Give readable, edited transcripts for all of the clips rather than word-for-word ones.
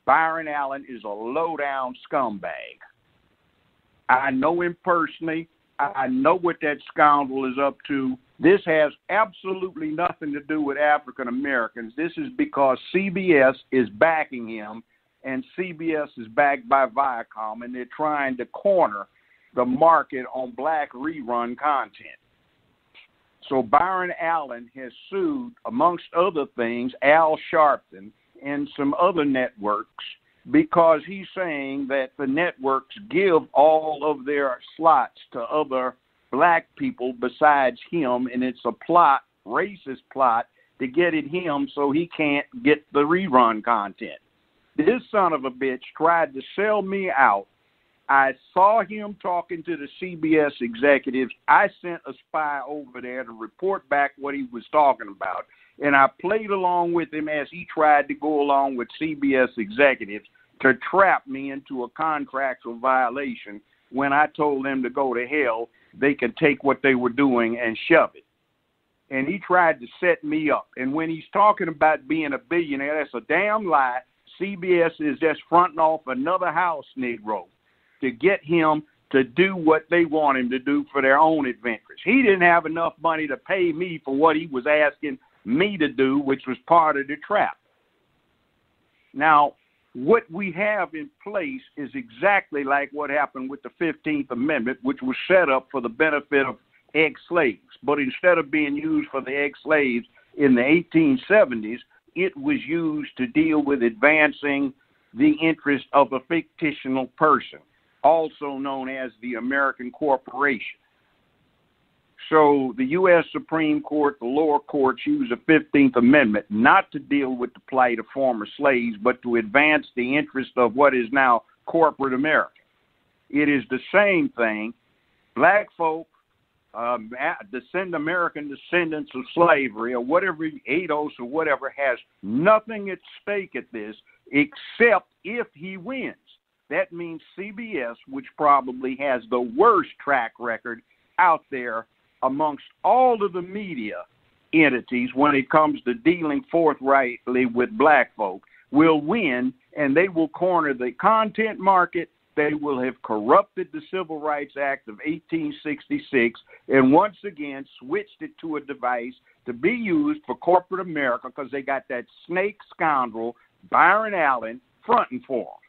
Byron Allen is a low-down scumbag. I know him personally. I know what that scoundrel is up to. This has absolutely nothing to do with African Americans. This is because CBS is backing him, and CBS is backed by Viacom, and they're trying to corner the market on black rerun content. So Byron Allen has sued, amongst other things, Al Sharpton and some other networks because he's saying that the networks give all of their slots to other black people besides him, and it's a plot, racist plot, to get at him so he can't get the rerun content. This son of a bitch tried to sell me out. I saw him talking to the CBS executives. I sent a spy over there to report back what he was talking about, and I played along with him as he tried to go along with CBS executives to trap me into a contractual violation. When I told them to go to hell, they could take what they were doing and shove it. And he tried to set me up. And when he's talking about being a billionaire, that's a damn lie. CBS is just fronting off another house Negro to get him to do what they want him to do for their own advantage. He didn't have enough money to pay me for what he was asking me to do, which was part of the trap. Now, what we have in place is exactly like what happened with the 15th Amendment, which was set up for the benefit of ex-slaves. But instead of being used for the ex-slaves in the 1870s, it was used to deal with advancing the interest of a fictional person, also known as the American corporation. So the U.S. Supreme Court, the lower courts, use the 15th Amendment not to deal with the plight of former slaves, but to advance the interest of what is now corporate America. It is the same thing. Black folk, American descendants of slavery, or whatever, ADOS or whatever, has nothing at stake at this except if he wins. That means CBS, which probably has the worst track record out there amongst all of the media entities when it comes to dealing forthrightly with black folk, will win, and they will corner the content market. They will have corrupted the Civil Rights Act of 1866 and once again switched it to a device to be used for corporate America because they got that snake scoundrel, Byron Allen, fronting for them.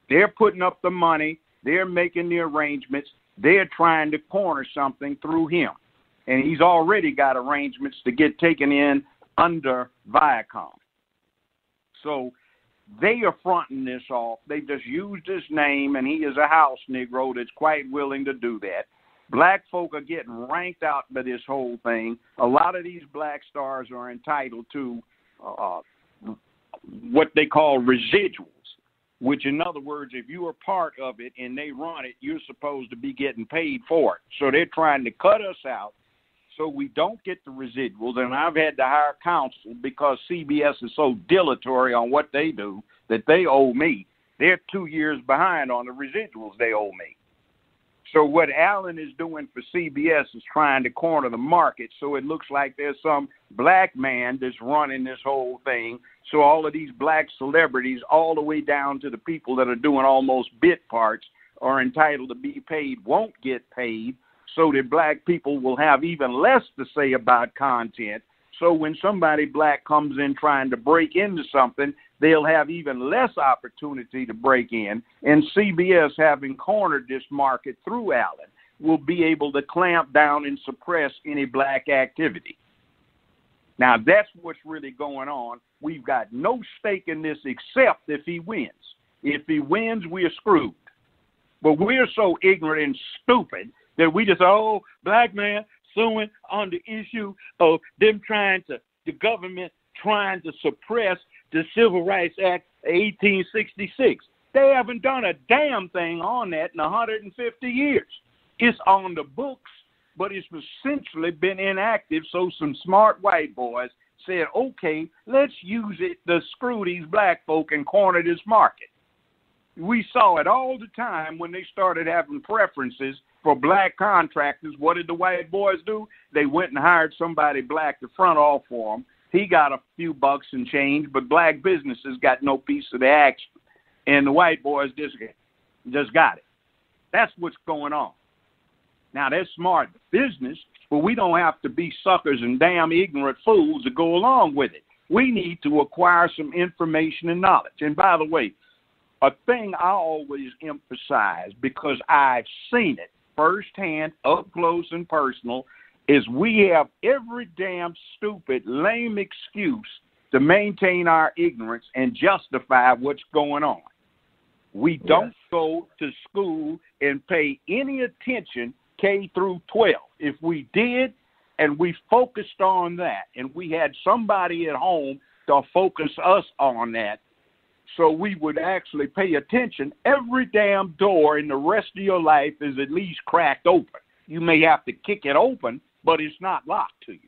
They're putting up the money. They're making the arrangements. They're trying to corner something through him. And he's already got arrangements to get taken in under Viacom. So they are fronting this off. They just used his name, and he is a house Negro that's quite willing to do that. Black folk are getting ranked out by this whole thing. A lot of these black stars are entitled to what they call residuals, which, in other words, if you are part of it and they run it, you're supposed to be getting paid for it. So they're trying to cut us out so we don't get the residuals. And I've had to hire counsel because CBS is so dilatory on what they do that they owe me. They're 2 years behind on the residuals they owe me. So what Allen is doing for CBS is trying to corner the market so it looks like there's some black man that's running this whole thing. So all of these black celebrities, all the way down to the people that are doing almost bit parts, are entitled to be paid, won't get paid, so that black people will have even less to say about content. So when somebody black comes in trying to break into something, they'll have even less opportunity to break in. And CBS, having cornered this market through Allen, will be able to clamp down and suppress any black activity. Now, that's what's really going on. We've got no stake in this except if he wins. If he wins, we're screwed. But we're so ignorant and stupid that we just, oh, black man suing on the issue of them the government trying to suppress the Civil Rights Act of 1866. They haven't done a damn thing on that in 150 years. It's on the books, but it's essentially been inactive, so some smart white boys said, okay, let's use it to screw these black folk and corner this market. We saw it all the time when they started having preferences for black contractors. What did the white boys do? They went and hired somebody black to front off for them. He got a few bucks and change, but black businesses got no piece of the action. and the white boys just got it. That's what's going on. Now, that's smart business, but we don't have to be suckers and damn ignorant fools to go along with it. We need to acquire some information and knowledge. And by the way, a thing I always emphasize, because I've seen it firsthand, up close and personal, is we have every damn stupid, lame excuse to maintain our ignorance and justify what's going on. We don't go to school and pay any attention K through 12. If we did and we focused on that and we had somebody at home to focus us on that, so we would actually pay attention, every damn door in the rest of your life is at least cracked open. You may have to kick it open, but it's not locked to you.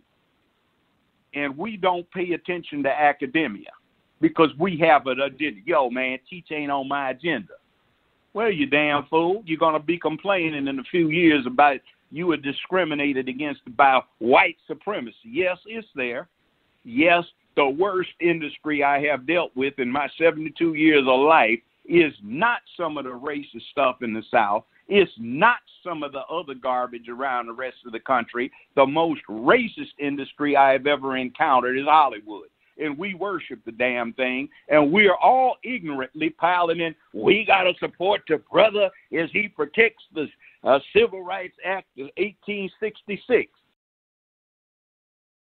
And we don't pay attention to academia because we have an agenda. Yo, man, teach ain't on my agenda. Well, you damn fool. You're going to be complaining in a few years about you were discriminated against by white supremacy. Yes, it's there. Yes, the worst industry I have dealt with in my 72 years of life is not some of the racist stuff in the South. It's not some of the other garbage around the rest of the country. The most racist industry I have ever encountered is Hollywood. And we worship the damn thing, and we are all ignorantly piling in, we got to support the brother as he protects the Civil Rights Act of 1866.